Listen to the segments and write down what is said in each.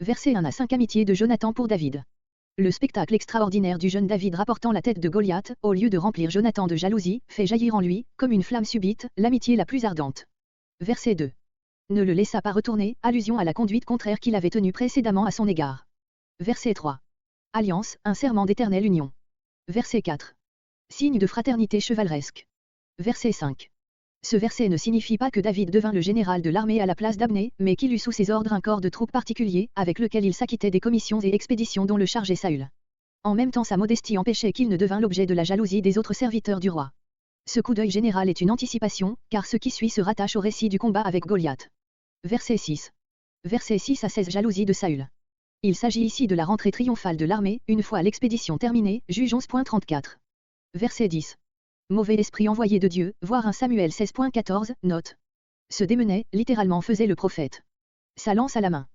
Verset 1 à 5 Amitié de Jonathan pour David. Le spectacle extraordinaire du jeune David rapportant la tête de Goliath, au lieu de remplir Jonathan de jalousie, fait jaillir en lui, comme une flamme subite, l'amitié la plus ardente. Verset 2. Ne le laissa pas retourner, allusion à la conduite contraire qu'il avait tenue précédemment à son égard. Verset 3. Alliance, un serment d'éternelle union. Verset 4. Signe de fraternité chevaleresque. Verset 5. Ce verset ne signifie pas que David devint le général de l'armée à la place d'Abné, mais qu'il eut sous ses ordres un corps de troupes particulier, avec lequel il s'acquittait des commissions et expéditions dont le chargeait Saül. En même temps sa modestie empêchait qu'il ne devint l'objet de la jalousie des autres serviteurs du roi. Ce coup d'œil général est une anticipation, car ce qui suit se rattache au récit du combat avec Goliath. Verset 6. Verset 6 à 16 Jalousie de Saül. Il s'agit ici de la rentrée triomphale de l'armée, une fois l'expédition terminée, Juge 11.34. Verset 10. Mauvais esprit envoyé de Dieu, voir 1 Samuel 16.14, note. Se démenait, littéralement faisait le prophète. Sa lance à la main.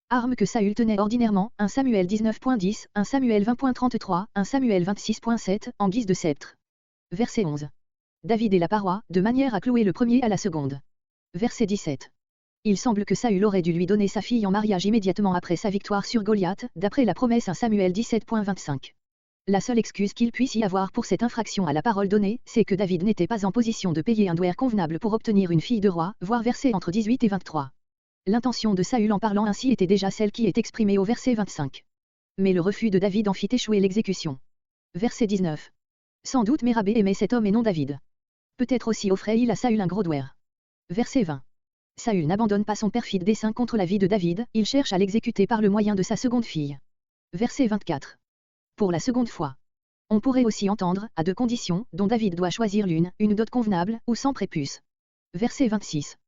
Arme que Saül tenait ordinairement, 1 Samuel 19.10, 1 Samuel 20.33, 1 Samuel 26.7, en guise de sceptre. Verset 11. David et la paroi, de manière à clouer le premier à la seconde. Verset 17. Il semble que Saül aurait dû lui donner sa fille en mariage immédiatement après sa victoire sur Goliath, d'après la promesse 1 Samuel 17.25. La seule excuse qu'il puisse y avoir pour cette infraction à la parole donnée, c'est que David n'était pas en position de payer un douaire convenable pour obtenir une fille de roi, voir versets entre 18 et 23. L'intention de Saül en parlant ainsi était déjà celle qui est exprimée au verset 25. Mais le refus de David en fit échouer l'exécution. Verset 19. Sans doute Mérabé aimait cet homme et non David. Peut-être aussi offrait-il à Saül un gros douaire. Verset 20. Saül n'abandonne pas son perfide dessein contre la vie de David, il cherche à l'exécuter par le moyen de sa seconde fille. Verset 24. Pour la seconde fois. On pourrait aussi entendre, à deux conditions, dont David doit choisir l'une, une dot convenable, ou sans prépuce. Verset 26.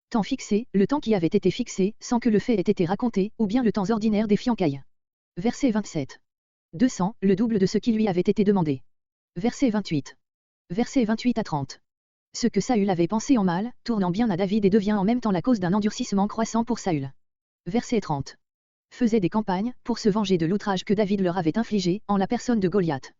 Temps fixé, le temps qui avait été fixé, sans que le fait ait été raconté, ou bien le temps ordinaire des fiançailles. Verset 27. 200, le double de ce qui lui avait été demandé. Verset 28. Verset 28 à 30. Ce que Saül avait pensé en mal, tournant bien à David et devient en même temps la cause d'un endurcissement croissant pour Saül. Verset 30. Faisait des campagnes, pour se venger de l'outrage que David leur avait infligé, en la personne de Goliath.